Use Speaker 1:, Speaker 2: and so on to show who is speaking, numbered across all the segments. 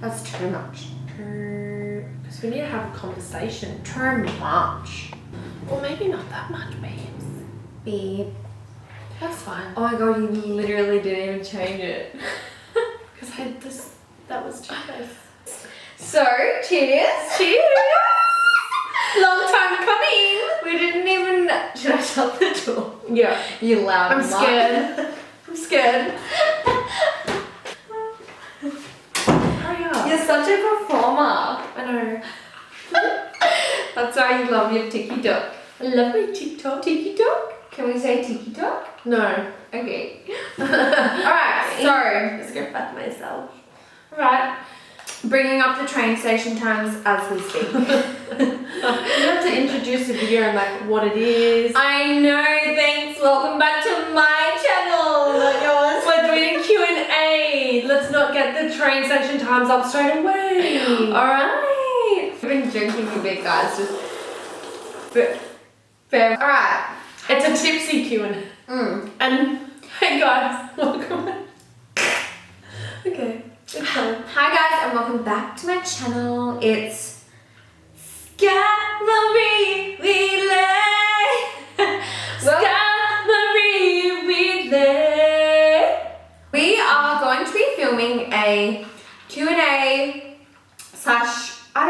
Speaker 1: That's too much.
Speaker 2: Because we need to have a conversation.
Speaker 1: Too much.
Speaker 2: Or maybe not that much, babes.
Speaker 1: Babe.
Speaker 2: That's fine.
Speaker 1: Oh my god, you literally didn't even change it.
Speaker 2: Because I had this, that was too close.
Speaker 1: So, cheers.
Speaker 2: Cheers! Long time coming!
Speaker 1: We didn't even... Should I shut the door?
Speaker 2: Yeah.
Speaker 1: You loud
Speaker 2: I'm
Speaker 1: mutt.
Speaker 2: scared. I'm scared. Hurry up.
Speaker 1: You're such a performer.
Speaker 2: I know.
Speaker 1: That's why you love your TikTok.
Speaker 2: I love my TikTok.
Speaker 1: TikTok? Can we say TikTok?
Speaker 2: No.
Speaker 1: Okay. Alright, so
Speaker 2: Let's go fuck myself.
Speaker 1: Right. Bringing up the train station times as we speak.
Speaker 2: You have to introduce the video and like what it is.
Speaker 1: I know, thanks. Welcome back to my channel, not yours.
Speaker 2: We're doing a Q&A. Let's not get the train station times up straight away.
Speaker 1: Alright. I've been drinking a bit, guys. Just fair. Alright.
Speaker 2: It's a tipsy Q&A. And hey guys, welcome. Okay.
Speaker 1: Hi guys, and welcome back to my channel. It's Skyewheatley. Skyewheatley. We are going to be filming a Q&A slash I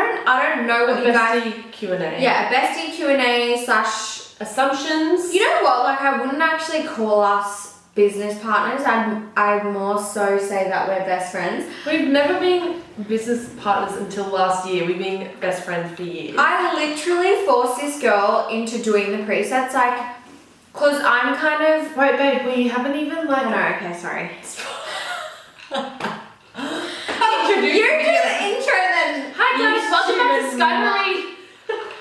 Speaker 1: don't know what you guys.
Speaker 2: Bestie Q&A.
Speaker 1: Yeah, a bestie Q&A slash
Speaker 2: assumptions.
Speaker 1: You know what? Like, I wouldn't actually call us business partners. I'd more so say that we're best friends.
Speaker 2: We've never been business partners until last year. We've been best friends for years.
Speaker 1: I literally forced this girl into doing the presets, like, cause I'm kind of.
Speaker 2: Wait, babe, we haven't even like.
Speaker 1: Oh, no, okay, sorry.
Speaker 2: Introduce
Speaker 1: You do the intro then.
Speaker 2: Hi guys, welcome back to Skyewheatley.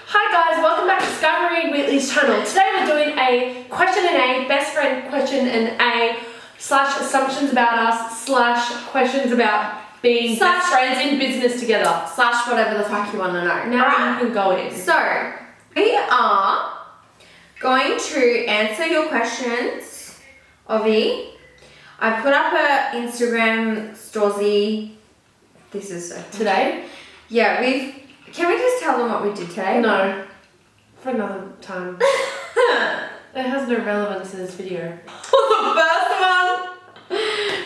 Speaker 2: Hi guys, welcome back to Skyewheatley's channel. Today we're doing a question and a best friend question and a slash assumptions about us slash questions about being best friends in business together
Speaker 1: Slash whatever the fuck you want to know.
Speaker 2: Now you can go in.
Speaker 1: So, we are going to answer your questions, Ovi. I put up her Instagram story. This is so funny.
Speaker 2: Today?
Speaker 1: Yeah, can we just tell them what we did today?
Speaker 2: No. For another time. It has no relevance to this video.
Speaker 1: The first one.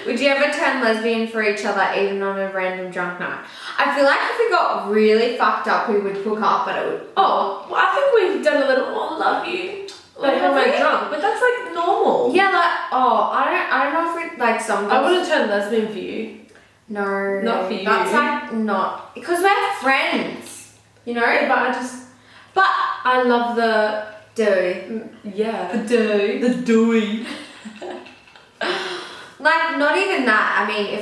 Speaker 1: Would you ever turn lesbian for each other even on a random drunk night? I feel like if we got really fucked up, we would hook up, but it would.
Speaker 2: Oh, well, I think we've done a little "oh, love you," like when we're drunk, but that's like normal.
Speaker 1: Yeah, like I don't know if it like some.
Speaker 2: I wouldn't turn lesbian for you.
Speaker 1: No,
Speaker 2: not for you.
Speaker 1: That's like not because we're friends, you know.
Speaker 2: Yeah, but I love the
Speaker 1: do.
Speaker 2: Yeah.
Speaker 1: The dewy. Like, not even that. I mean,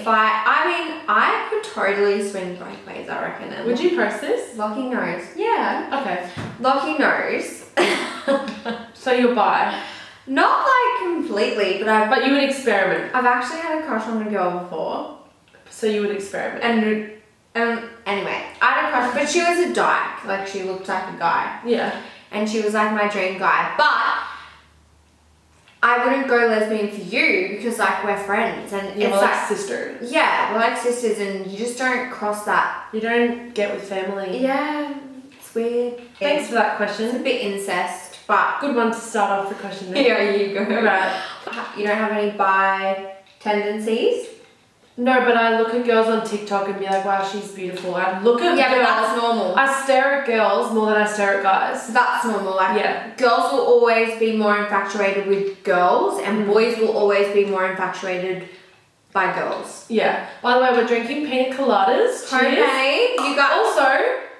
Speaker 1: I could totally swing both ways, I reckon. And
Speaker 2: would you press this?
Speaker 1: Lockie knows. Yeah.
Speaker 2: Okay.
Speaker 1: Lockie knows.
Speaker 2: So you're bi?
Speaker 1: Not like completely, but
Speaker 2: you would experiment.
Speaker 1: I've actually had a crush on a girl before.
Speaker 2: So you would experiment.
Speaker 1: And anyway, I had a crush, but she was a dyke. Like, she looked like a guy.
Speaker 2: Yeah.
Speaker 1: And she was like my dream guy. But I wouldn't go lesbian for you because like we're friends and
Speaker 2: yeah,
Speaker 1: it's
Speaker 2: we're
Speaker 1: like
Speaker 2: sisters.
Speaker 1: Yeah, we're like sisters and you just don't cross that.
Speaker 2: You don't get with family.
Speaker 1: Yeah, it's weird.
Speaker 2: Thanks for that question.
Speaker 1: It's a bit incest, but
Speaker 2: good one to start off the question.
Speaker 1: Here you go.
Speaker 2: Right.
Speaker 1: You don't have any bi tendencies?
Speaker 2: No, but I look at girls on TikTok and be like, wow, she's beautiful. I look at
Speaker 1: but
Speaker 2: girls.
Speaker 1: that's normal.
Speaker 2: I stare at girls more than I stare at guys.
Speaker 1: That's normal. Like,
Speaker 2: yeah.
Speaker 1: Girls will always be more infatuated with girls and boys will always be more infatuated by girls.
Speaker 2: Yeah. By the way, we're drinking pina coladas.
Speaker 1: Homemade. You got
Speaker 2: also.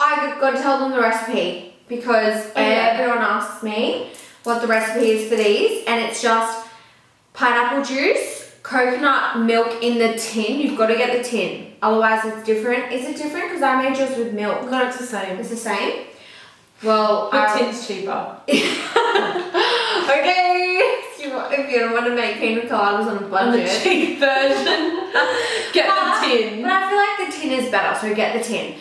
Speaker 1: I got to tell them the recipe because everyone asks me what the recipe is for these, and it's just pineapple juice, coconut milk in the tin. You've got to get the tin, otherwise it's different. Is it different? Because I made yours with milk.
Speaker 2: No, it's the same.
Speaker 1: It's the same? Well,
Speaker 2: the tin's cheaper.
Speaker 1: Okay. If you don't want to make pina coladas on a budget.
Speaker 2: On the cheap version. Get the tin.
Speaker 1: But I feel like the tin is better, so get the tin.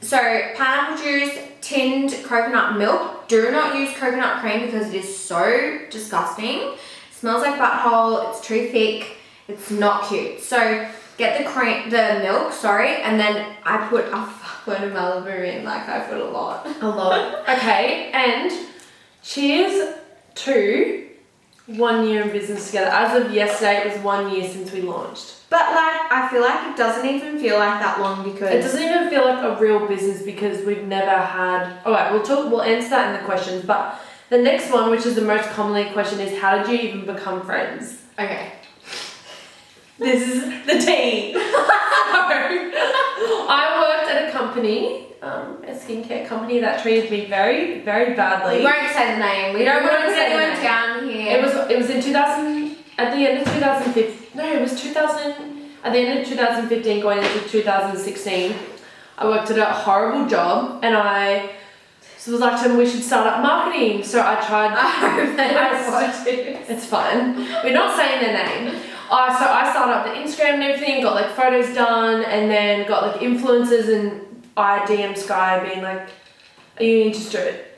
Speaker 1: So, pineapple juice, tinned coconut milk. Do not use coconut cream because it is so disgusting. It smells like butthole. It's too thick. It's not cute. So, get the milk, and then I put a fuckload of Malibu in, like I put a lot.
Speaker 2: A lot. Okay, and cheers to 1 year in business together. As of yesterday, it was 1 year since we launched.
Speaker 1: But like, I feel like it doesn't even feel like that long because...
Speaker 2: It doesn't even feel like a real business because we've never had... Alright, we'll answer that in the questions, but the next one, which is the most commonly questioned, is how did you even become friends?
Speaker 1: Okay.
Speaker 2: This is the tea. So, I worked at a company, a skincare company that treated me very, very badly.
Speaker 1: We won't say the name. We don't want to put anyone down here.
Speaker 2: It was in 2000, at the end of 2015. No, it was 2000. At the end of 2015, going into 2016, I worked at a horrible job, and I was like, we should start up marketing. So I tried.
Speaker 1: I hope they don't watch it.
Speaker 2: It's fine. We're not saying their name. So I started up the Instagram and everything, got like photos done, and then got like influencers, and I DM'd Sky being like, are you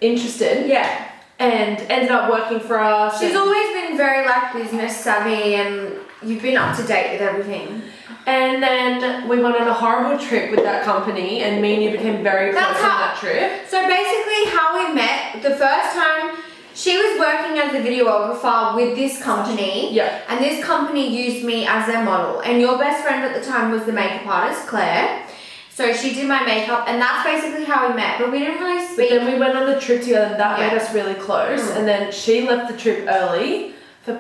Speaker 2: interested?
Speaker 1: Yeah.
Speaker 2: And ended up working for us.
Speaker 1: She's always been very like business savvy, and you've been up to date with everything.
Speaker 2: And then we went on a horrible trip with that company, and me and you became very close on that trip.
Speaker 1: So basically how we met, the first time, she was working as a videographer with this company.
Speaker 2: Yeah.
Speaker 1: And this company used me as their model. And your best friend at the time was the makeup artist, Claire. So she did my makeup, and that's basically how we met. But we didn't really speak.
Speaker 2: But then we went on the trip together, and that made us really close. And then she left the trip early for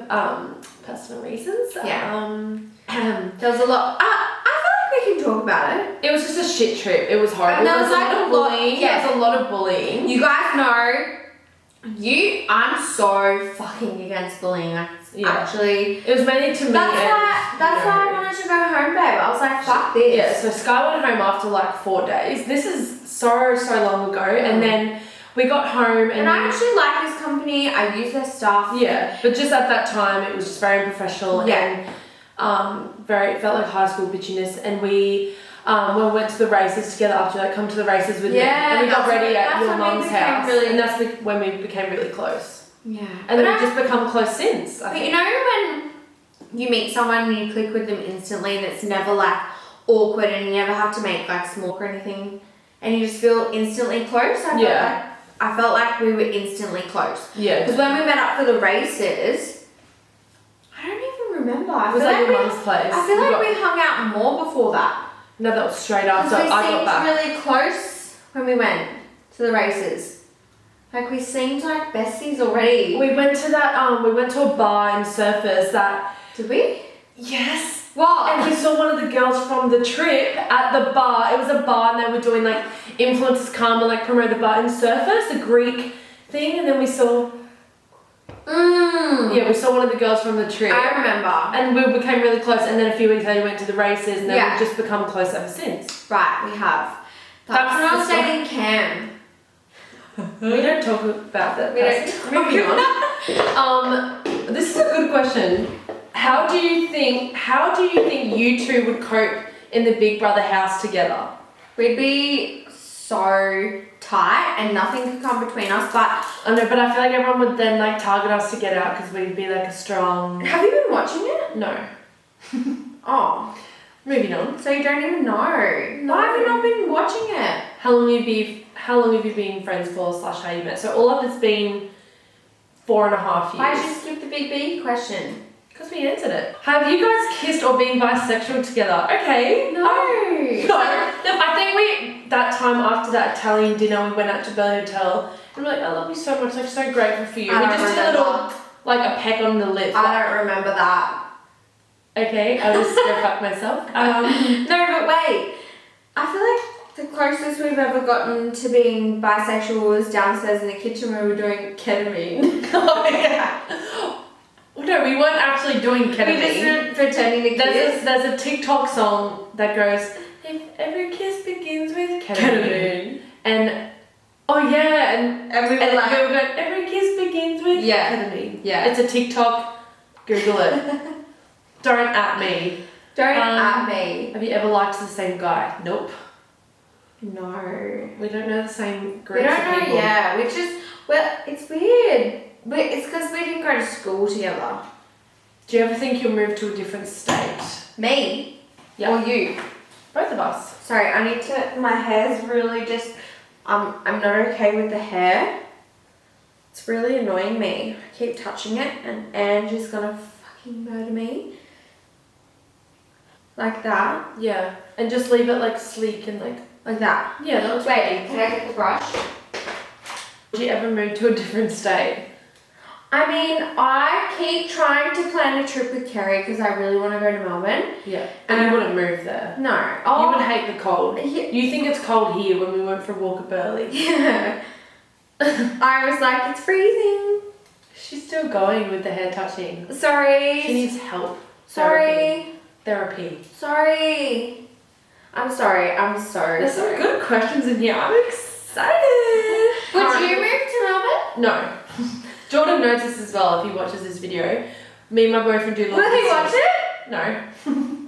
Speaker 2: personal reasons.
Speaker 1: Yeah. There was a lot. I feel like we can talk about it.
Speaker 2: It was just a shit trip. It was horrible.
Speaker 1: And there was like a lot.
Speaker 2: bullying.
Speaker 1: Yeah.
Speaker 2: There was a lot of bullying.
Speaker 1: You guys know, I'm so fucking against bullying. Actually,
Speaker 2: it was mainly to me.
Speaker 1: That's why I wanted to go home, babe. I was like, fuck this.
Speaker 2: Yeah. So Sky went home after like 4 days. This is so long ago, and then we got home, and
Speaker 1: I actually like this company. I use their stuff.
Speaker 2: Yeah, but just at that time, it was just very unprofessional.
Speaker 1: Yeah.
Speaker 2: And it felt like high school bitchiness, and we went to the races together after, like, come to the races with me, and we got ready at your mum's house, and that's when we became really close.
Speaker 1: Yeah.
Speaker 2: And then we've just become close since.
Speaker 1: But you know when you meet someone and you click with them instantly, and it's never like awkward, and you never have to make like small or anything, and you just feel instantly close? I felt like we were instantly close.
Speaker 2: Yeah.
Speaker 1: Because when we met up for the races, I don't even remember.
Speaker 2: It was like your mum's place.
Speaker 1: I feel like we hung out more before that.
Speaker 2: No, that was straight after I got back.
Speaker 1: We seemed really close when we went to the races. Like we seemed like besties already.
Speaker 2: We went to that. We went to a bar in Surfers.
Speaker 1: Did we?
Speaker 2: Yes.
Speaker 1: What?
Speaker 2: And we saw one of the girls from the trip at the bar. It was a bar, and they were doing like influencers come and like promote the bar in Surfers, the Greek thing, and then we saw. Yeah, we saw one of the girls from the trip.
Speaker 1: I remember.
Speaker 2: And we became really close, and then a few weeks later we went to the races, and then we've just become close ever since.
Speaker 1: Right, we have. That's when I was dating Cam.
Speaker 2: We don't talk about that.
Speaker 1: We don't.
Speaker 2: Moving on. This is a good question. How do you think you two would cope in the Big Brother house together?
Speaker 1: We'd be so tight and nothing could come between us, but
Speaker 2: I know, but I feel like everyone would then like target us to get out because we'd be like a strong.
Speaker 1: Have you been watching it?
Speaker 2: No.
Speaker 1: Oh.
Speaker 2: Moving on.
Speaker 1: So you don't even know. Why have you not been watching it?
Speaker 2: How long have you been friends for / how you met? So all of it's been 4.5 years.
Speaker 1: Why did you skip the Big B question?
Speaker 2: Because we answered it. Have you guys kissed or been bisexual together? Okay.
Speaker 1: No.
Speaker 2: I think that time after that Italian dinner, we went out to Bel Hotel, and we're like, I love you so much, like so grateful for you. We just did a little, like a peck on the lip.
Speaker 1: I don't remember that.
Speaker 2: Okay, I'll just go fuck myself.
Speaker 1: No, but wait. I feel like the closest we've ever gotten to being bisexual was downstairs in the kitchen where we were doing ketamine.
Speaker 2: Oh yeah. No, we weren't actually doing ketamine.
Speaker 1: We just were pretending to kiss.
Speaker 2: There's a TikTok song that goes, if every kiss begins with ketamine. And oh yeah, and we were going, every kiss begins with ketamine.
Speaker 1: Yeah.
Speaker 2: It's a TikTok. Google it. Don't at me.
Speaker 1: Don't at me.
Speaker 2: Have you ever liked the same guy? Nope.
Speaker 1: No.
Speaker 2: We don't know the same groups
Speaker 1: We don't
Speaker 2: of
Speaker 1: know,
Speaker 2: people.
Speaker 1: yeah. It's weird. But it's because we didn't go to school together.
Speaker 2: Do you ever think you'll move to a different state?
Speaker 1: Me?
Speaker 2: Yeah.
Speaker 1: Or you?
Speaker 2: Both of us.
Speaker 1: Sorry, I need to. My hair's really just. I'm not okay with the hair. It's really annoying me. I keep touching it, and Angie's gonna fucking murder me. Like that.
Speaker 2: Yeah. And just leave it like sleek and like
Speaker 1: that.
Speaker 2: Yeah, that looks
Speaker 1: Wait, can I get the brush?
Speaker 2: Would you ever move to a different state?
Speaker 1: I mean, I keep trying to plan a trip with Kerry because I really want to go to Melbourne.
Speaker 2: Yeah. And you wouldn't move there?
Speaker 1: No.
Speaker 2: You would hate the cold.
Speaker 1: Yeah.
Speaker 2: You think it's cold here when we went for a walk at Burley.
Speaker 1: Yeah. I was like, it's freezing.
Speaker 2: She's still going with the hair touching.
Speaker 1: Sorry.
Speaker 2: She needs help.
Speaker 1: Sorry.
Speaker 2: Therapy.
Speaker 1: Sorry. I'm sorry. I'm so
Speaker 2: There's
Speaker 1: sorry.
Speaker 2: some good questions in here. I'm excited.
Speaker 1: Would you move to Melbourne?
Speaker 2: No. Jordan knows this as well if he watches this video. Me and my boyfriend do
Speaker 1: Will he watch it?
Speaker 2: No.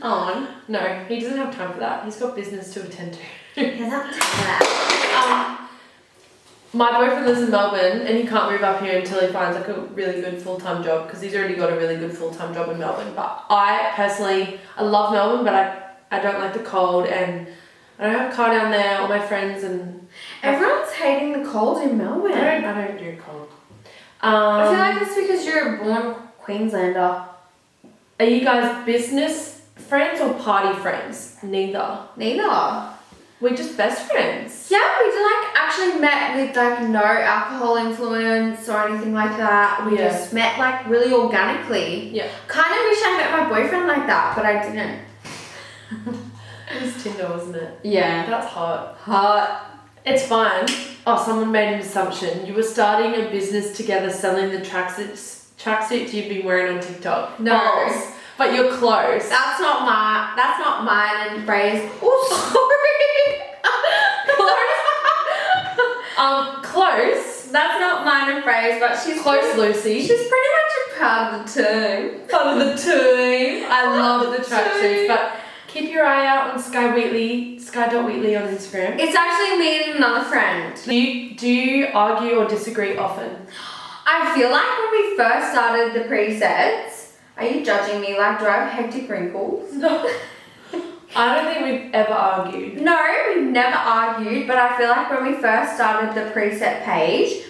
Speaker 1: On.
Speaker 2: No, he doesn't have time for that. He's got business to attend to.
Speaker 1: He doesn't have time for that.
Speaker 2: My boyfriend lives in Melbourne and he can't move up here until he finds like a really good full-time job because he's already got a really good full-time job in Melbourne. But I personally, I love Melbourne, but I don't like the cold and I don't have a car down there, all my friends and...
Speaker 1: Everyone's hating the cold in Melbourne.
Speaker 2: I don't do cold.
Speaker 1: I feel like it's because you're a born Queenslander.
Speaker 2: Are you guys business friends or party friends? Neither.
Speaker 1: Neither.
Speaker 2: We're just best friends.
Speaker 1: Yeah, we like actually met with like no alcohol influence or anything like that. We just met like really organically.
Speaker 2: Yeah.
Speaker 1: Kind of wish I met my boyfriend like that, but I didn't.
Speaker 2: It was Tinder, wasn't it?
Speaker 1: Yeah.
Speaker 2: That's hot.
Speaker 1: Hot.
Speaker 2: It's fine. Oh, someone made an assumption. You were starting a business together selling the tracksuits you've been wearing on TikTok.
Speaker 1: No.
Speaker 2: Balls. But you're close.
Speaker 1: That's not mine and Frey's. Oh, sorry.
Speaker 2: Close.
Speaker 1: That's not mine and Frey's, but she's
Speaker 2: Close, Lucy.
Speaker 1: She's pretty much a part of the team.
Speaker 2: Part of the team. I love the tracksuits, but keep your eye out on Sky.Wheatley on Instagram.
Speaker 1: It's actually me and another friend.
Speaker 2: Do you argue or disagree often?
Speaker 1: I feel like when we first started the presets, are you judging me? Like, do I have hectic wrinkles?
Speaker 2: No. I don't think we've ever argued.
Speaker 1: No, we've never argued, but I feel like when we first started the preset page,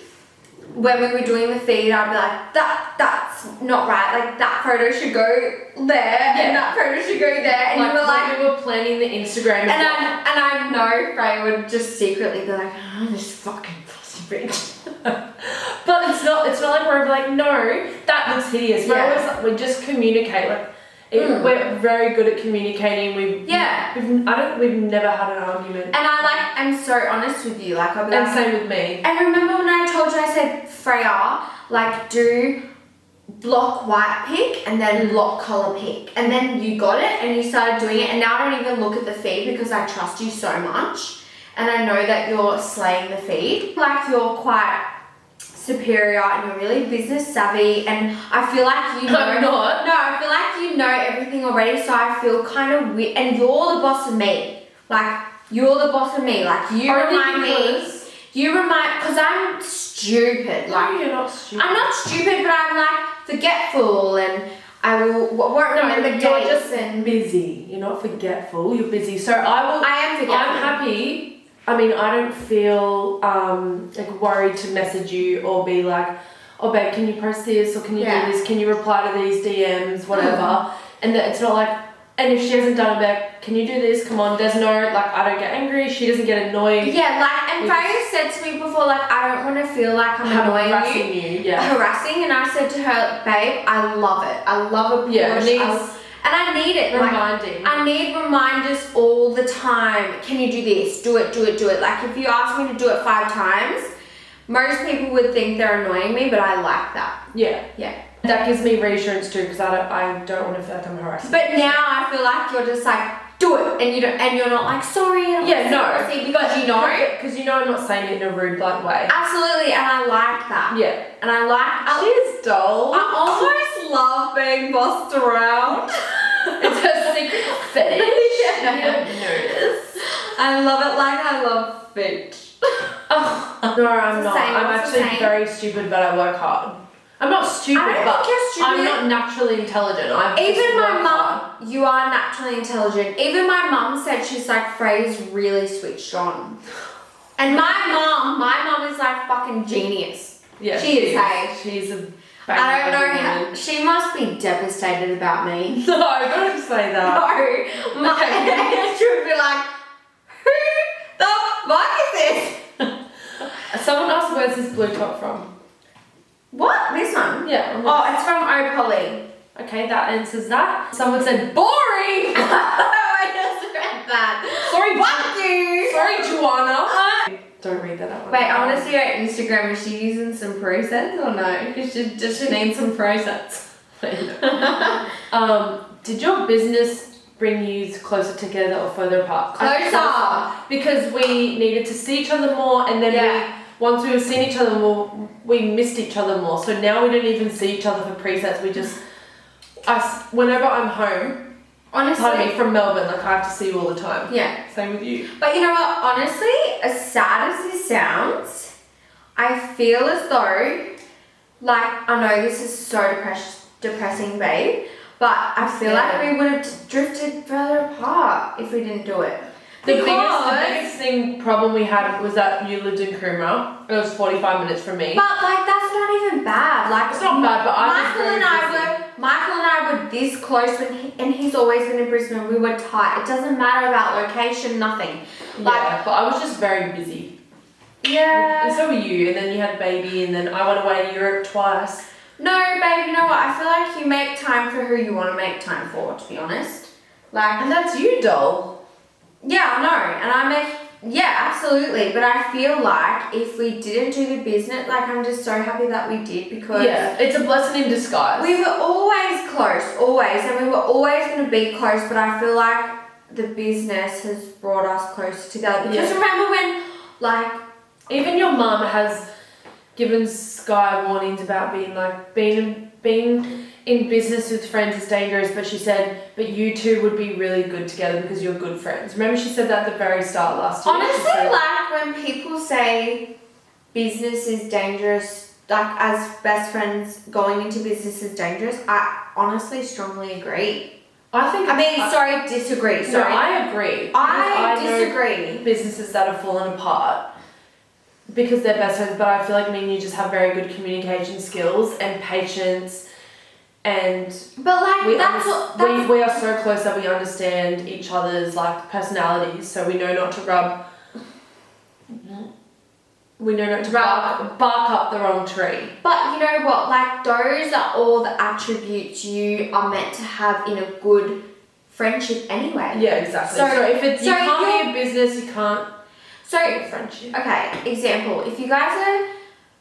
Speaker 1: when we were doing the feed, I'd be like, that's not right. Like, that photo should go there, and that photo should go there. And you were like,
Speaker 2: we were planning the Instagram.
Speaker 1: And I know Frey would just secretly be like, oh, this fucking pussy bitch.
Speaker 2: But it's not like we're like, no, that looks hideous. We're always like, we just communicate. Like, we're very good at communicating. We've never had an argument.
Speaker 1: And I'm so honest with you. Like, I'll be
Speaker 2: and
Speaker 1: like,
Speaker 2: same with me.
Speaker 1: And remember when I told you, I said, Freya, like, do block white pick and then block colour pick. And then you got it and you started doing it. And now I don't even look at the feed because I trust you so much. And I know that you're slaying the feed. Like, you're quite superior and you're really business savvy, and I feel like you know.
Speaker 2: I'm not.
Speaker 1: No, I feel like you know everything already, so I feel kind of weird. And you're the boss of me. Like, you're the boss of me. Like, you remind me. Because I'm stupid. Like,
Speaker 2: no, you're not stupid.
Speaker 1: I'm not stupid, but I'm like forgetful, and I won't remember dates.
Speaker 2: You're just busy. You're not forgetful. You're busy. So I
Speaker 1: am forgetful.
Speaker 2: I'm happy. I mean, I don't feel like worried to message you or be like, oh babe, can you post this or can you do this? Can you reply to these DMs, whatever? And that it's not like, and if she hasn't done it back, can you do this? Come on, there's no, like, I don't get angry. She doesn't get annoyed.
Speaker 1: Yeah, like, and Freya said to me before, like, I don't want to feel like I'm annoying
Speaker 2: harassing you. Yeah.
Speaker 1: Harassing, and I said to her, babe, I love it. I love a push. And I need it.
Speaker 2: Reminding.
Speaker 1: Like, I need reminders all the time. Can you do this? Do it. Like, if you ask me to do it 5 times, most people would think they're annoying me, but I like that.
Speaker 2: Yeah.
Speaker 1: Yeah.
Speaker 2: That gives me reassurance too, because I don't want to feel like I'm harassing.
Speaker 1: But now I feel like you're just like, do it, and you're not like, sorry.
Speaker 2: Because
Speaker 1: you know.
Speaker 2: Because you know I'm not saying it in a rude, blunt way.
Speaker 1: Absolutely, and I like that.
Speaker 2: Yeah.
Speaker 1: And I like.
Speaker 2: She's dull.
Speaker 1: I almost love being bossed around.
Speaker 2: It's her secret fetish.
Speaker 1: Yeah.
Speaker 2: You don't notice.
Speaker 1: I love it like I love feet.
Speaker 2: Oh, no, I'm not. I'm actually very stupid, but I work hard. I'm not stupid,
Speaker 1: I don't
Speaker 2: but
Speaker 1: think you're stupid.
Speaker 2: I'm not naturally intelligent.
Speaker 1: Even my mum, you are naturally intelligent. Even my mum said she's like, Freya's really switched on. And my mum is like fucking genius.
Speaker 2: Yeah,
Speaker 1: she is, hey.
Speaker 2: She's a
Speaker 1: I don't know how, she must be devastated about me.
Speaker 2: No, don't say that.
Speaker 1: No, my she would be like, who the fuck is this?
Speaker 2: Someone asked, where's this blue top from?
Speaker 1: What? This one?
Speaker 2: Yeah.
Speaker 1: Oh, it's from Opoly.
Speaker 2: Okay, that answers that. Someone said, boring!
Speaker 1: I just read that.
Speaker 2: Sorry,
Speaker 1: Fuck you!
Speaker 2: Sorry, Joanna. Don't read that out.
Speaker 1: Wait, I want to see her Instagram. Is she using some presets or no? Does she need some presets?
Speaker 2: Did your business bring you closer together or further apart?
Speaker 1: Closer!
Speaker 2: Because we needed to see each other more, and then once we were seeing each other more, we missed each other more. So now we don't even see each other for presets. We just, whenever I'm home, honestly, from Melbourne, like I have to see you all the time.
Speaker 1: Yeah.
Speaker 2: Same with you.
Speaker 1: But you know what? Honestly, as sad as this sounds, I feel as though, like, I know this is so depressing, babe, but I feel like we would have drifted further apart if we didn't do it.
Speaker 2: The biggest problem we had was that you lived in Coomera. It was 45 minutes from me.
Speaker 1: But like that's not even bad. Like
Speaker 2: it's not bad, but
Speaker 1: Michael and I were this close and he's always been in Brisbane. We were tight. It doesn't matter about location, nothing.
Speaker 2: Like, but I was just very busy.
Speaker 1: Yeah.
Speaker 2: And so were you. And then you had baby, and then I went away to Europe twice.
Speaker 1: No, babe. You know what? I feel like you make time for who you want to make time for. To be honest, like.
Speaker 2: And that's you, doll.
Speaker 1: Yeah, I know, and I make, absolutely, but I feel like if we didn't do the business, like I'm just so happy that we did because...
Speaker 2: Yeah, it's a blessing in disguise.
Speaker 1: We were always close, always, and we were always going to be close, but I feel like the business has brought us closer together because remember when, like...
Speaker 2: Even your mum has given Sky warnings about being in business with friends is dangerous, but she said, but you two would be really good together because you're good friends. Remember she said that at the very start last year?
Speaker 1: Honestly, like when people say business is dangerous, like as best friends going into business is dangerous, I honestly strongly agree. Disagree. Sorry.
Speaker 2: No, I agree.
Speaker 1: I disagree.
Speaker 2: Know businesses that have fallen apart because they're best friends, but I feel like me and you just have very good communication skills and patience. And
Speaker 1: but like
Speaker 2: we are so close that we understand each other's like personalities, so we know not to bark up the wrong tree.
Speaker 1: But you know what, like those are all the attributes you are meant to have in a good friendship anyway.
Speaker 2: Yeah, exactly. So if you can't be a business, you can't be a friendship.
Speaker 1: Okay, example, if you guys are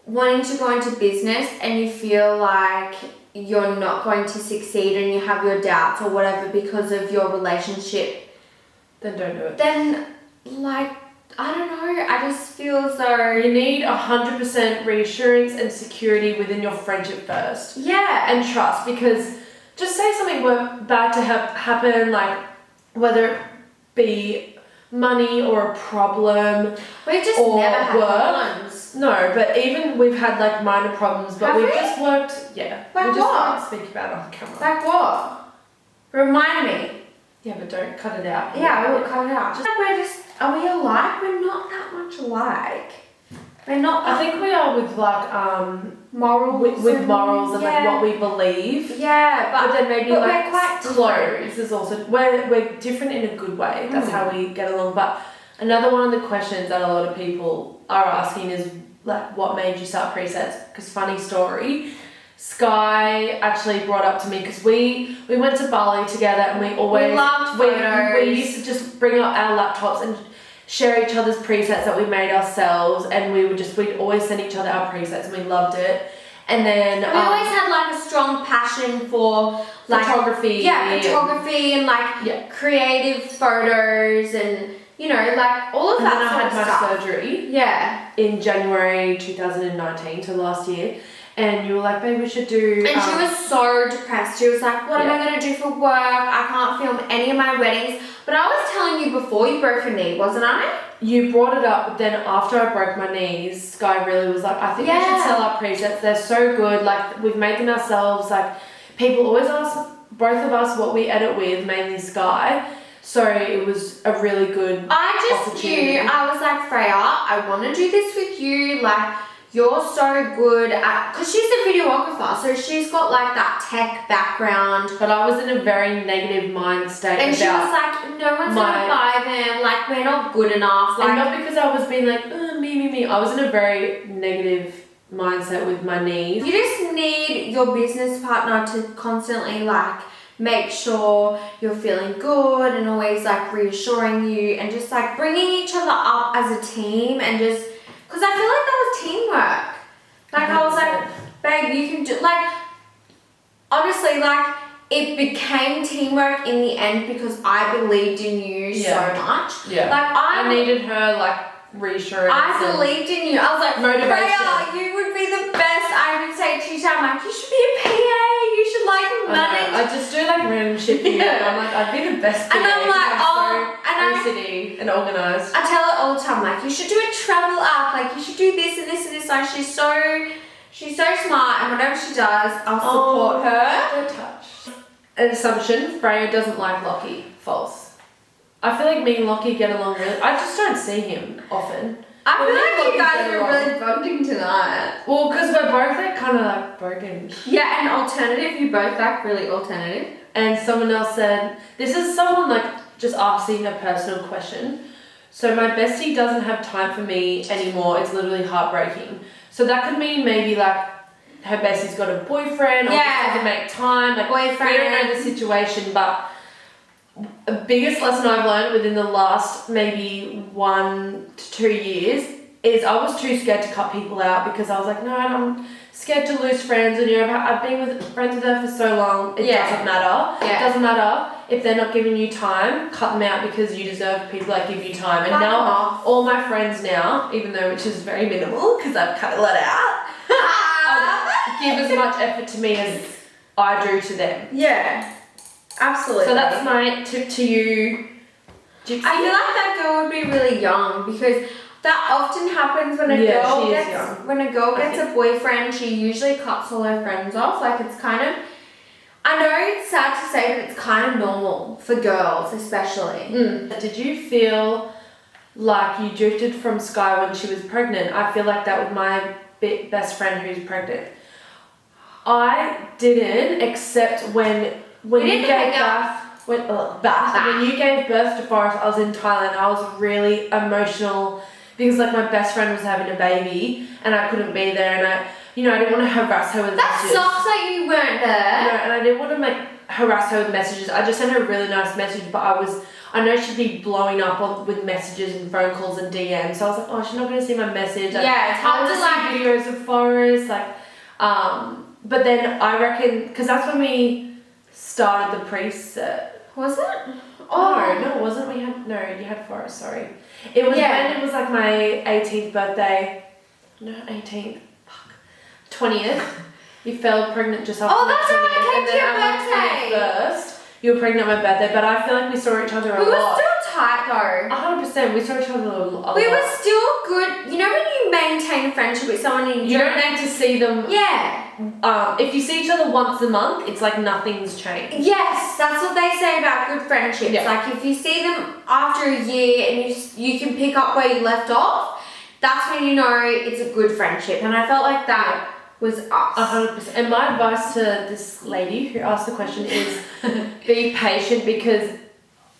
Speaker 1: wanting to go into business and you feel like you're not going to succeed and you have your doubts or whatever because of your relationship,
Speaker 2: then don't do it.
Speaker 1: Then, like, I don't know, I just feel as though...
Speaker 2: You need 100% reassurance and security within your friendship first.
Speaker 1: Yeah.
Speaker 2: And trust, because just say something bad to happen, like, whether it be money or a problem
Speaker 1: We've just
Speaker 2: or
Speaker 1: never had
Speaker 2: work.
Speaker 1: problems.
Speaker 2: No, but even we've had like minor problems, but we've just worked. Yeah.
Speaker 1: Like
Speaker 2: we just
Speaker 1: what?
Speaker 2: won't speak about it on camera.
Speaker 1: Like what? Remind me.
Speaker 2: Yeah, but don't cut it out.
Speaker 1: Yeah, we'll cut it out. Just like are we alike? We're not that much alike. We're not.
Speaker 2: I think we are with like
Speaker 1: morals.
Speaker 2: With morals and like what we believe.
Speaker 1: Yeah,
Speaker 2: but then maybe
Speaker 1: but
Speaker 2: like
Speaker 1: we're quite
Speaker 2: close is also we're different in a good way. That's how we get along. But another one of the questions that a lot of people are asking is like, what made you start presets? Because funny story, Sky actually brought up to me because we went to Bali together and we always
Speaker 1: loved photos.
Speaker 2: We used to just bring up our laptops and share each other's presets that we made ourselves, and we'd always send each other our presets and we loved it. And then
Speaker 1: we always had like a strong passion for like
Speaker 2: photography.
Speaker 1: Yeah, photography and like creative photos and you know, like all of
Speaker 2: and
Speaker 1: that.
Speaker 2: Then I had my
Speaker 1: stuff.
Speaker 2: surgery.
Speaker 1: Yeah.
Speaker 2: In January 2019, so last year. and you were like, babe, we should do.
Speaker 1: And she was so depressed. She was like, what am I going to do for work? I can't film any of my weddings. But I was telling you before you broke your knee, wasn't I?
Speaker 2: You brought it up, but then after I broke my knees, Sky really was like, I think we should sell our presets. They're so good. Like, we've made them ourselves. Like, people always ask both of us what we edit with, mainly Sky. So it was a really good opportunity.
Speaker 1: I was like, Freya, I want to do this with you. Like, you're so good at, because she's a videographer, so she's got like that tech background.
Speaker 2: But I was in a very negative mind state.
Speaker 1: And she was like, no one's gonna buy them, like we're not good enough. Like,
Speaker 2: and not because I was being like, me. I was in a very negative mindset with my knees.
Speaker 1: You just need your business partner to constantly like make sure you're feeling good and always like reassuring you and just like bringing each other up as a team and just, because I feel like that was teamwork. Like 100%. I was like, babe, you can do, like, honestly, like, it became teamwork in the end because I believed in you so much.
Speaker 2: Yeah.
Speaker 1: Like,
Speaker 2: I needed her, like, reassurance.
Speaker 1: I believed in you. I was like,
Speaker 2: motivation.
Speaker 1: Freya, you would be the best. I would say to you, I'm like, you should be a PA. You should, like, manage.
Speaker 2: I just do, like, random shit for you. And I'm like, I'd be the best PA.
Speaker 1: And I'm like,
Speaker 2: OCD and organised.
Speaker 1: I tell her all the time, like, you should do a travel app, like, you should do this and this and this. Like, she's so smart, and whatever she does, I'll support her.
Speaker 2: Don't touch. An assumption, Freya doesn't like Lockie. False. I feel like me and Lockie get along really. I just don't see him often.
Speaker 1: I feel like you guys are really bonding tonight.
Speaker 2: Well, because we're both like kind of like broken.
Speaker 1: Yeah, and alternative, you both like really alternative.
Speaker 2: And someone else said, this is someone like just asking a personal question. So my bestie doesn't have time for me anymore. It's literally heartbreaking. So that could mean maybe like her bestie's got a boyfriend or just doesn't make time. Like
Speaker 1: boyfriend.
Speaker 2: We don't know the situation, but the biggest lesson I've learned within the last maybe 1 to 2 years is I was too scared to cut people out because I was like, no, I'm scared to lose friends, and I've been friends with her for so long. It doesn't matter. It doesn't matter if they're not giving you time. Cut them out because you deserve people that give you time. And now all my friends now, even though which is very minimal because I've cut a lot out, give as much effort to me as I do to them.
Speaker 1: Yeah, absolutely.
Speaker 2: So that's my tip to you, Gypsy.
Speaker 1: I feel like that girl would be really young because that often happens when a girl gets a boyfriend. She usually cuts all her friends off. Like, it's kind of, I know it's sad to say, but it's kind of normal for girls, especially.
Speaker 2: Did you feel like you drifted from Sky when she was pregnant? I feel like that with my best friend who's pregnant. I didn't, except when you gave birth. When you gave birth to Forrest, I was in Thailand. I was really emotional because like my best friend was having a baby and I couldn't be there, and I didn't want to harass her with messages.
Speaker 1: That sucks that you weren't there.
Speaker 2: No, and I didn't want to harass her with messages. I just sent her a really nice message, but I know she'd be blowing up with messages and phone calls and DMs. So I was like, oh, she's not going to see my message.
Speaker 1: Yeah, it's hard to
Speaker 2: see videos of Forrest, but then I reckon, because that's when we started the preset.
Speaker 1: Was it?
Speaker 2: No, it wasn't. You had Forrest, sorry. It was when it was like my 18th birthday. No, 18th. 20th. You fell pregnant just after my 20th.
Speaker 1: That's right,
Speaker 2: and then
Speaker 1: your birthday.
Speaker 2: First, you were pregnant on my birthday, but I feel like we saw each other a lot.
Speaker 1: We were still tight though.
Speaker 2: 100%. We saw each other a lot.
Speaker 1: We were still good. You know when you maintain a friendship with someone and
Speaker 2: you don't need to see them.
Speaker 1: Yeah.
Speaker 2: If you see each other once a month, it's like nothing's changed.
Speaker 1: Yes, that's what they say about good friendships.
Speaker 2: Yeah.
Speaker 1: Like if you see them after a year and you can pick up where you left off, that's when you know it's a good friendship. And I felt like that was us.
Speaker 2: 100%. And my advice to this lady who asked the question is be patient, because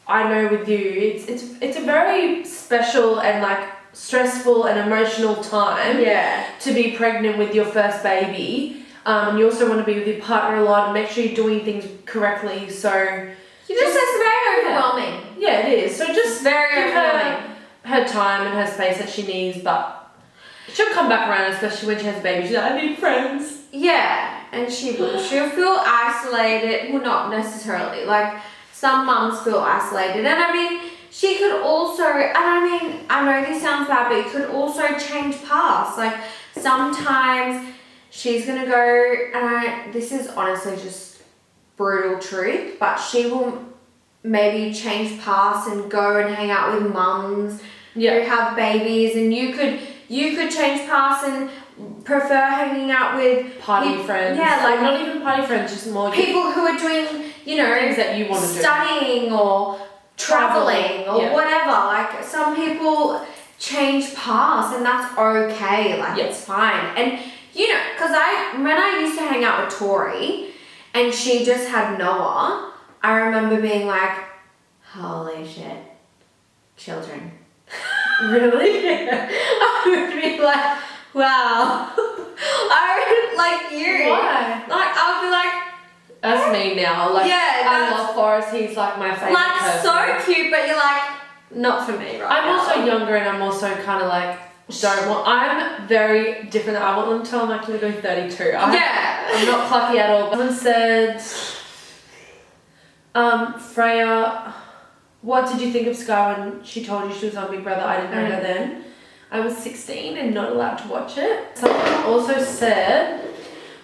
Speaker 2: I know with you it's a very special and like stressful and emotional time to be pregnant with your first baby. And you also want to be with your partner a lot and make sure you're doing things correctly. So
Speaker 1: it's very overwhelming.
Speaker 2: Yeah, it is. So just
Speaker 1: very
Speaker 2: give
Speaker 1: overwhelming.
Speaker 2: her time and her space that she needs, but she'll come back around, especially when she has a baby. She's like, I need friends. Yeah,
Speaker 1: and she will. She'll feel isolated. Well, not necessarily. Like, some mums feel isolated. And I mean, she could also, and I know this sounds bad, but it could also change paths. Like, sometimes she's gonna go, and this is honestly just brutal truth, but she will maybe change paths and go and hang out with mums who have babies, and you could change paths and prefer hanging out with
Speaker 2: party friends.
Speaker 1: Yeah, like
Speaker 2: not even party friends, just more
Speaker 1: people who are doing, you know,
Speaker 2: things that you want to do.
Speaker 1: Studying or traveling or whatever. Like some people change paths and that's okay. Like it's fine. And you know, because when I used to hang out with Tori and she just had Noah, I remember being like, holy shit, children.
Speaker 2: Really?
Speaker 1: I would be like, wow. I would like you.
Speaker 2: Why?
Speaker 1: Like I'll be like,
Speaker 2: that's me now. Like I love Forrest. He's like my favorite.
Speaker 1: Like
Speaker 2: person.
Speaker 1: so cute, but you're like, not for me, right?
Speaker 2: I'm also younger, and I'm also kind of like I'm very different. I want them to tell I'm actually going 32. I'm not plucky at all. Someone said, Freya, what did you think of Sky when she told you she was on Big Brother? I didn't know her then. I was 16 and not allowed to watch it. Someone also said,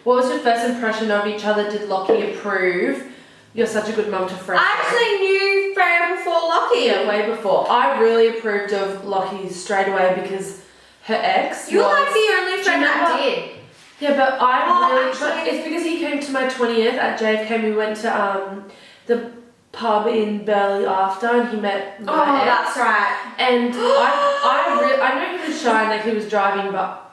Speaker 2: what was your first impression of each other? Did Lockie approve? You're such a good mum to Freya.
Speaker 1: I actually knew Freya before Lockie.
Speaker 2: Yeah, way before. I really approved of Lockie straight away because her ex
Speaker 1: You're like the only friend that did.
Speaker 2: Yeah, but it's because he came to my 20th at JFK. We went to the pub in Burleigh after, and he met my ex.
Speaker 1: That's right.
Speaker 2: And I know he was shy and like he was driving, but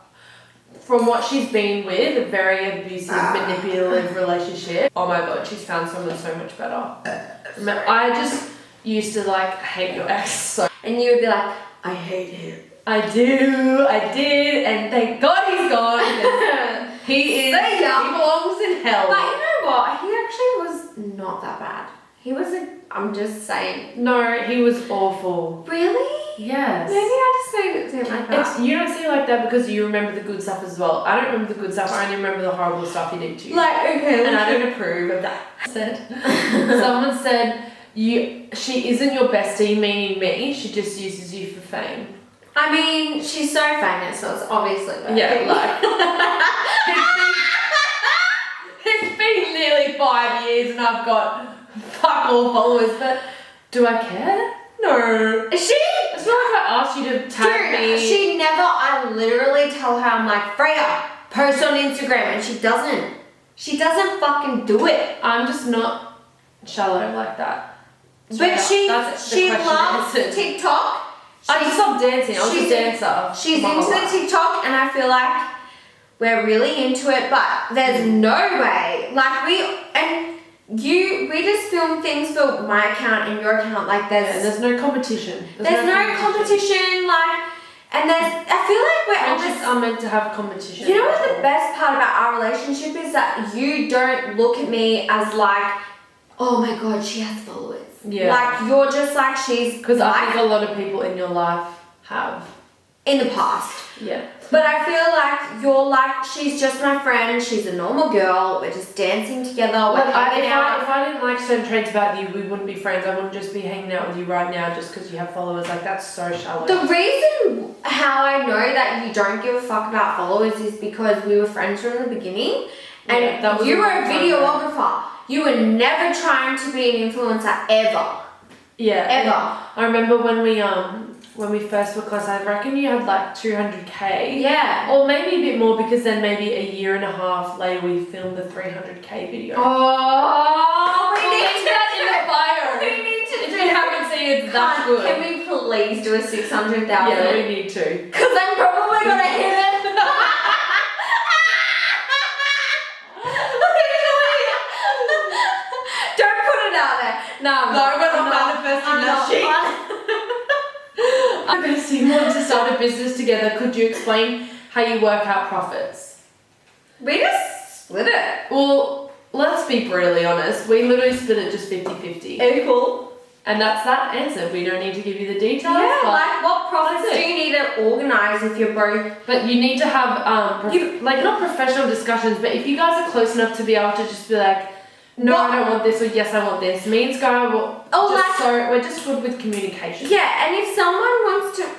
Speaker 2: from what she's been with, a very abusive, manipulative relationship. Oh my god, she's found someone so much better. I just used to like hate your ex so.
Speaker 1: And you would be like, I hate him.
Speaker 2: I did, and thank God he's gone. He belongs in hell.
Speaker 1: But you know what? He actually was not that bad. He was I'm just saying.
Speaker 2: No, he was awful.
Speaker 1: Really?
Speaker 2: Yes.
Speaker 1: Maybe I just made it seem like that.
Speaker 2: You don't see it like that because you remember the good stuff as well. I don't remember the good stuff. I only remember the horrible stuff he did to you.
Speaker 1: Like, okay.
Speaker 2: And I don't approve of that. Someone said, she isn't your bestie, meaning me. She just uses you for fame.
Speaker 1: I mean, she's so famous, so it's obviously working.
Speaker 2: Yeah, like it's been nearly 5 years and I've got fuck all followers, but do I care? No.
Speaker 1: Is she?
Speaker 2: It's not like I asked you to tag me.
Speaker 1: She never, I literally tell her, I'm like, Freya, post on Instagram, and she doesn't. She doesn't fucking do it.
Speaker 2: I'm just not shallow like that.
Speaker 1: But she loves TikTok.
Speaker 2: I just love dancing. I was a dancer.
Speaker 1: She's into the TikTok, and I feel like we're really into it, but there's no way. Like we just film things for my account and your account. Like
Speaker 2: there's no competition.
Speaker 1: There's no competition. Like, and I feel like we're
Speaker 2: friendships are meant to have competition.
Speaker 1: You know what the best part about our relationship is? That you don't look at me as like, oh my god, she has followers.
Speaker 2: Yeah.
Speaker 1: Like you're just like she's.
Speaker 2: Because I think a lot of people in your life have.
Speaker 1: In the past.
Speaker 2: Yeah.
Speaker 1: But I feel like you're like, she's just my friend, she's a normal girl, we're just dancing together, we're hanging out.
Speaker 2: If I didn't like certain traits about you, we wouldn't be friends. I wouldn't just be hanging out with you right now just because you have followers. Like, that's so shallow.
Speaker 1: The reason how I know that you don't give a fuck about followers is because we were friends from the beginning, and you were a videographer. You were never trying to be an influencer ever.
Speaker 2: Yeah.
Speaker 1: Ever.
Speaker 2: I remember when we first were close, I reckon you had like 200k.
Speaker 1: Yeah.
Speaker 2: Or maybe a bit more because then maybe a year and a half later we filmed the 300k video.
Speaker 1: Oh,
Speaker 2: we need that in the bio.
Speaker 1: We need to
Speaker 2: if you haven't seen it, that's good.
Speaker 1: Can we please do a 600,000?
Speaker 2: Yeah, we need to.
Speaker 1: Because I'm probably going to hit it. Don't put it out there. No,
Speaker 2: we're not manifesting that shit. Bestie, want to start a business together. Could you explain how you work out profits?
Speaker 1: We just split it.
Speaker 2: Well, let's be brutally honest. We literally split it just 50-50.
Speaker 1: Cool.
Speaker 2: And that's that answer. We don't need to give you the details.
Speaker 1: Yeah, like what profits do you need to organise if you're both?
Speaker 2: But you need to have, not professional discussions, but if you guys are close enough to be able to just be like, no, I don't want this, or yes, I want this. Me and Sky we're just good with communication.
Speaker 1: Yeah, and if someone wants to...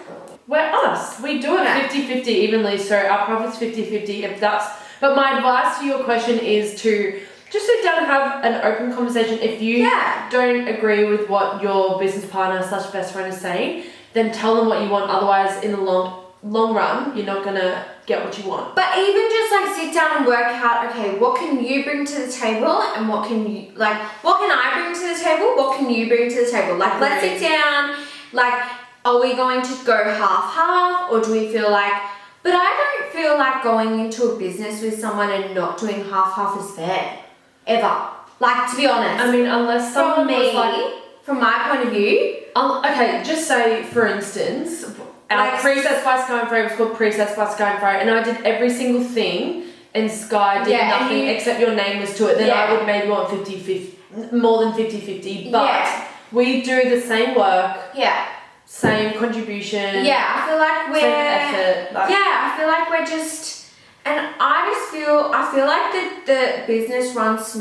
Speaker 2: We're us. We do it 50-50 evenly, so our profit's 50-50. If that's But my advice to your question is to just sit down and have an open conversation. If you don't agree with what your business partner / best friend is saying, then tell them what you want. Otherwise, in the long run, you're not gonna get what you want.
Speaker 1: But even just like sit down and work out, okay, what can you bring to the table and what can you, like, what can I bring to the table? What can you bring to the table? Like, let's sit down, like, are we going to go half-half, or do we feel like, but I don't feel like going into a business with someone and not doing half-half is fair. Ever. Like, to be honest.
Speaker 2: I mean, unless someone was like,
Speaker 1: from my point of view.
Speaker 2: Okay, just say, for instance, our
Speaker 1: Like,
Speaker 2: presets by Sky and Fro was called presets by Sky and Fro, and I did every single thing, and Sky did nothing except your name was to it. Then I would maybe want 50-50, more than 50-50, but we do the same work.
Speaker 1: Yeah.
Speaker 2: Same contribution.
Speaker 1: Yeah, I feel like we're.
Speaker 2: Same effort.
Speaker 1: I feel like we're just. And I feel like the business runs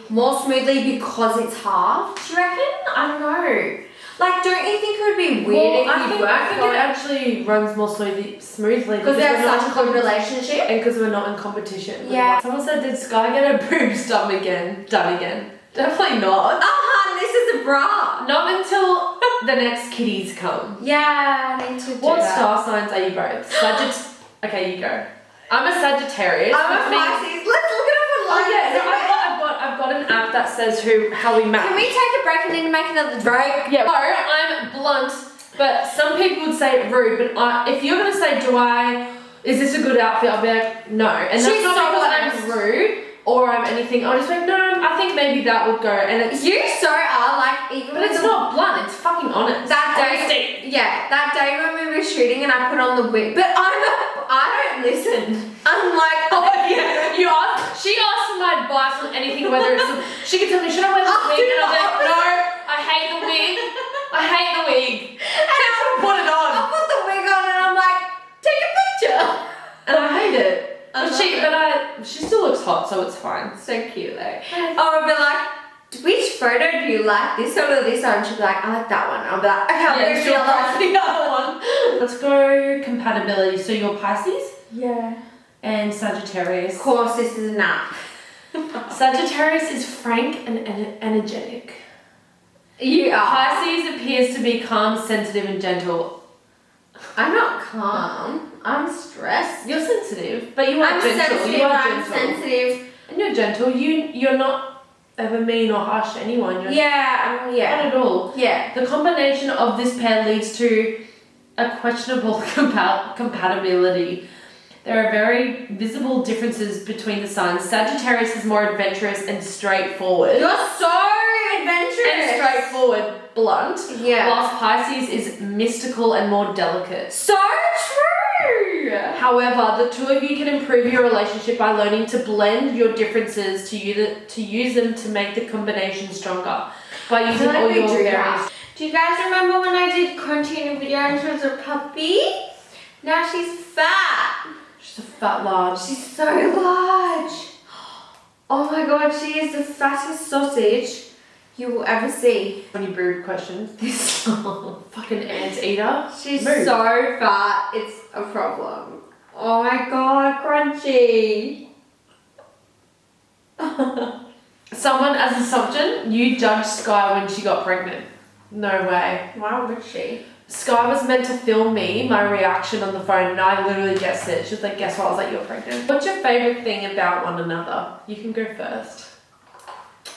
Speaker 1: more smoothly because it's half. Do you reckon? I don't know. Like, don't you think it would be weird if
Speaker 2: I think
Speaker 1: it
Speaker 2: actually runs more smoothly
Speaker 1: because we have such a good relationship?
Speaker 2: And because we're not in competition.
Speaker 1: Yeah.
Speaker 2: Someone said, did Sky get a boobs done again? Definitely not.
Speaker 1: Oh, this is a bra.
Speaker 2: Not until the next kitties come.
Speaker 1: Yeah, I need to do
Speaker 2: What
Speaker 1: that.
Speaker 2: star signs are you both? Okay, you go. I'm a Sagittarius.
Speaker 1: I'm a Pisces. Let's look it up online.
Speaker 2: I've got an app that says how we match.
Speaker 1: Can we take a break and then make another break?
Speaker 2: Yeah. No, I'm blunt, but some people would say rude. But if you're gonna say, is this a good outfit? I'll be like, no. And that's
Speaker 1: She's
Speaker 2: not
Speaker 1: so
Speaker 2: because I'm rude or I'm anything. I'll just be like, no, I think maybe that would go. And it's
Speaker 1: You so are like even.
Speaker 2: But it's not blunt. It's fucking honest.
Speaker 1: That day when we were shooting and I put on the wig, but I don't listen. I'm like,
Speaker 2: oh yeah. She asked for my advice on anything, whether it's she could tell me, should I wear this wig? And I was like, no, I hate the wig. I hate the wig.
Speaker 1: And I
Speaker 2: put it on.
Speaker 1: I put the wig on and I'm like, take a picture.
Speaker 2: And I hate it. She still looks hot, so it's fine.
Speaker 1: So cute though. I'll be like, which photo do you like? This one or this one? She'll be like, I like that one. I'll be like, okay, I'll go
Speaker 2: the other one. Let's go compatibility. So you're Pisces?
Speaker 1: Yeah.
Speaker 2: And Sagittarius.
Speaker 1: Of course, this is an app.
Speaker 2: Sagittarius is frank and energetic.
Speaker 1: You are.
Speaker 2: Pisces appears to be calm, sensitive, and gentle.
Speaker 1: I'm not calm. I'm stressed.
Speaker 2: You're sensitive, but you are
Speaker 1: I'm
Speaker 2: gentle.
Speaker 1: sensitive.
Speaker 2: You are
Speaker 1: I'm
Speaker 2: gentle.
Speaker 1: sensitive.
Speaker 2: And you're gentle. You're not ever mean or harsh to anyone. You're
Speaker 1: yeah.
Speaker 2: Not at all.
Speaker 1: Yeah.
Speaker 2: The combination of this pair leads to a questionable compatibility. There are very visible differences between the signs. Sagittarius is more adventurous and straightforward.
Speaker 1: You're so adventurous.
Speaker 2: And straightforward, blunt.
Speaker 1: Yeah.
Speaker 2: Whilst Pisces is mystical and more delicate.
Speaker 1: So true.
Speaker 2: However, the two of you can improve your relationship by learning to blend your differences to use them to make the combination stronger. By using all your various.
Speaker 1: Do you guys remember when I did Crunchy in a video and she was a puppy? Now she's fat.
Speaker 2: She's a fat large.
Speaker 1: She's so large. Oh my god, she is the fattest sausage you will ever see.
Speaker 2: Any rude questions? This fucking ant eater.
Speaker 1: She's so fat, it's a problem. Oh my god, Crunchy.
Speaker 2: Someone as an assumption, you judged Sky when she got pregnant. No way.
Speaker 1: Why would she?
Speaker 2: Sky was meant to film me, my reaction on the phone, and I literally guessed it. She was like, guess what? I was like, you're pregnant. What's your favourite thing about one another? You can go first.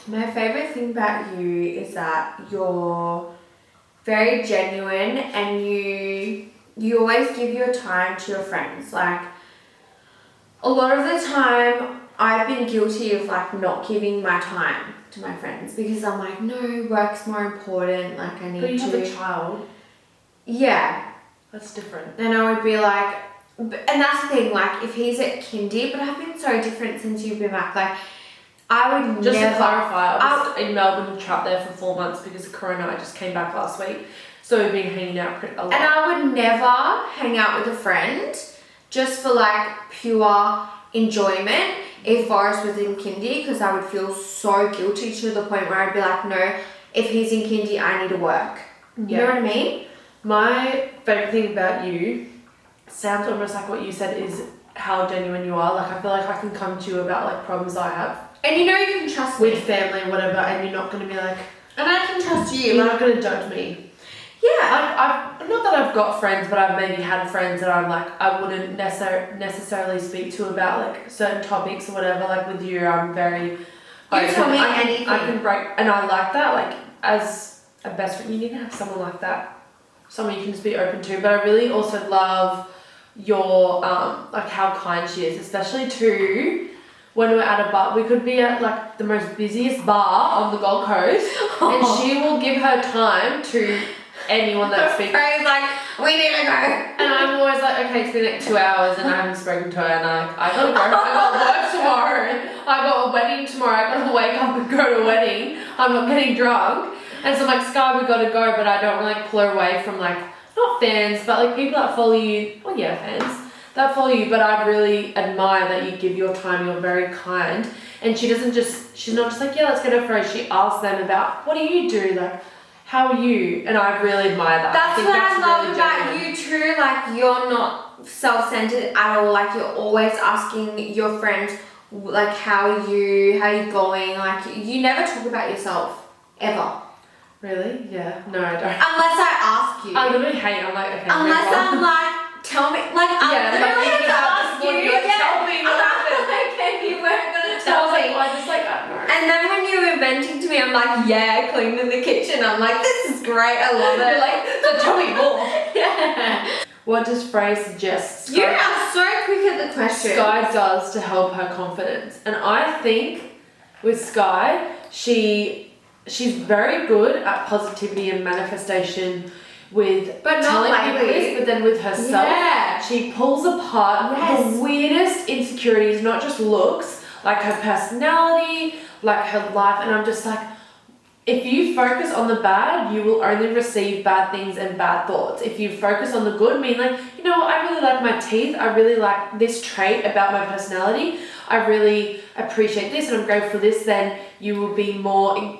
Speaker 1: My favourite thing about you is that you're very genuine and you always give your time to your friends. Like, a lot of the time, I've been guilty of like not giving my time to my friends because I'm like, no, work's more important. Like, I need to.
Speaker 2: But you have a child.
Speaker 1: Yeah.
Speaker 2: That's different.
Speaker 1: And I would be like, and that's the thing, like, if he's at kindy, but I've been so different since you've been back. Like, I would
Speaker 2: just
Speaker 1: never.
Speaker 2: To clarify, I was in Melbourne, trapped there for 4 months because of Corona. I just came back last week. So we've been hanging out a lot.
Speaker 1: And I would never hang out with a friend just for like pure enjoyment if Forrest was in kindy, because I would feel so guilty to the point where I'd be like, no, if he's in kindy, I need to work. You know what I mean?
Speaker 2: My favourite thing about you sounds almost like what you said is how genuine you are. Like, I feel like I can come to you about like problems I have
Speaker 1: And you know you can trust me.
Speaker 2: with family and whatever, and you're not gonna be like,
Speaker 1: And I can trust you.
Speaker 2: you're not gonna judge me.
Speaker 1: Yeah.
Speaker 2: Like, I've not that I've got friends, but I've maybe had friends that I'm like, I wouldn't necessarily speak to about like certain topics or whatever. Like with you, I'm very open.
Speaker 1: tell me
Speaker 2: I
Speaker 1: anything.
Speaker 2: can break, and I like that. Like, as a best friend, you need to have someone like that, someone you can just be open to. But I really also love your like how kind she is, especially to when we're at a bar. We could be at like the most busiest bar on the Gold Coast, and she will give her time to anyone that speaks.
Speaker 1: Ray's like, we need to go.
Speaker 2: And I'm always like, okay, it's been like 2 hours and I haven't spoken to her, and I'm like, I gotta go. I got work tomorrow. I got a wedding tomorrow. I gotta wake up and go to a wedding. I'm not getting drunk. And so I'm like, Sky, we gotta go, but I don't want to like pull her away from like, not fans, but like people that follow you. Oh yeah, fans that follow you. But I really admire that you give your time. You're very kind. And she's not just like, yeah, let's get her photo. She asks them about, what do you do? Like, how are you? And I really admire that.
Speaker 1: That's what I love
Speaker 2: really
Speaker 1: about
Speaker 2: genuine.
Speaker 1: you too. Like, you're not self-centered at all. Like, you're always asking your friends, like, how are you going? Like, you never talk about yourself, ever.
Speaker 2: Really? Yeah. No, I don't.
Speaker 1: Unless I ask you.
Speaker 2: I literally hate. I'm like, okay.
Speaker 1: Unless I'm like, tell me, like, I literally have to ask you.
Speaker 2: Tell me what happened.
Speaker 1: Okay, you weren't gonna
Speaker 2: So I
Speaker 1: tell
Speaker 2: was like,
Speaker 1: me.
Speaker 2: well, I just like, I don't know.
Speaker 1: And then when you were venting to me, I'm like, yeah, I cleaned in the kitchen. I'm like, this is great. I love it.
Speaker 2: You're like, so tell me more.
Speaker 1: Yeah.
Speaker 2: What does Freya suggest?
Speaker 1: You are so quick at the question.
Speaker 2: Sky does to help her confidence, and I think with Sky, she's very good at positivity and manifestation with
Speaker 1: But not
Speaker 2: telling people
Speaker 1: lately.
Speaker 2: this, but then with herself,
Speaker 1: Yeah.
Speaker 2: she pulls apart
Speaker 1: Yes.
Speaker 2: the weirdest insecurities, not just looks, like her personality, like her life, and I'm just like, if you focus on the bad, you will only receive bad things and bad thoughts. If you focus on the good, mean like, you know, I really like my teeth, I really like this trait about my personality, I really appreciate this and I'm grateful for this, then you will be more in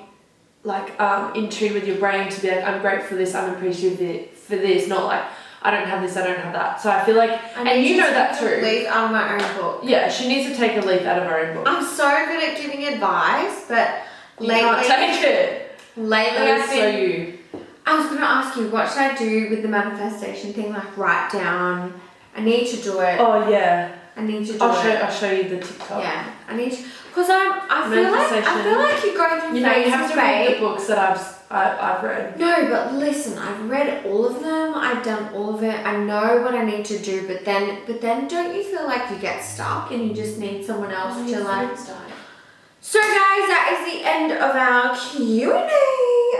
Speaker 2: tune with your brain to be like, I'm grateful for this, I'm appreciative for this, not like, I don't have this, I don't have that. So I feel like, and you know that too.
Speaker 1: Leaf out of my own book.
Speaker 2: Yeah, she needs to take a leaf out of her own book.
Speaker 1: I'm so good at giving advice, but
Speaker 2: You
Speaker 1: lately,
Speaker 2: can't take it.
Speaker 1: lately
Speaker 2: That
Speaker 1: I've
Speaker 2: is so
Speaker 1: been.
Speaker 2: you.
Speaker 1: I was gonna ask you, what should I do with the manifestation thing? Like, write down. I need to do it.
Speaker 2: Oh yeah.
Speaker 1: I need to do
Speaker 2: I'll show you the TikTok.
Speaker 1: Yeah, I need to, because I feel like you go through
Speaker 2: You know, you have
Speaker 1: phases,
Speaker 2: to read the
Speaker 1: babe.
Speaker 2: books that I've read.
Speaker 1: No, but listen, I've read all of them. I've done all of it. I know what I need to do, but then don't you feel like you get stuck and you just need someone else to like? So guys, that is the end of our Q&A.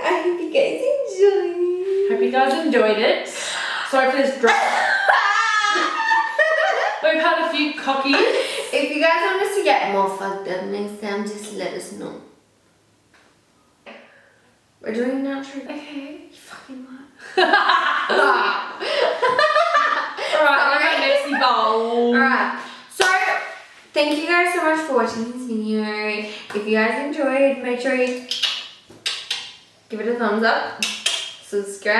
Speaker 1: I hope you guys enjoyed.
Speaker 2: Hope you guys enjoyed it. Sorry for this drop. We've had a few cockies.
Speaker 1: If you guys want us to get more fucked up next time, just let us know. We're doing natural.
Speaker 2: Okay.
Speaker 1: You fucking what?
Speaker 2: Alright, I'm my Bestie bowl.
Speaker 1: Alright, so thank you guys so much for watching this video. If you guys enjoyed, make sure you give it a thumbs up, subscribe.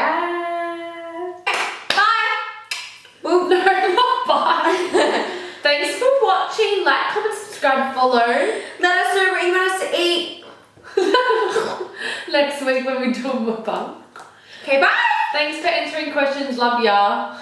Speaker 1: Bye!
Speaker 2: Well, no, not bye. Thanks for watching. Like, comment, subscribe, follow.
Speaker 1: Let us know what you want us to eat.
Speaker 2: Next week when we do a mukbang.
Speaker 1: Okay, bye!
Speaker 2: Thanks for answering questions. Love ya.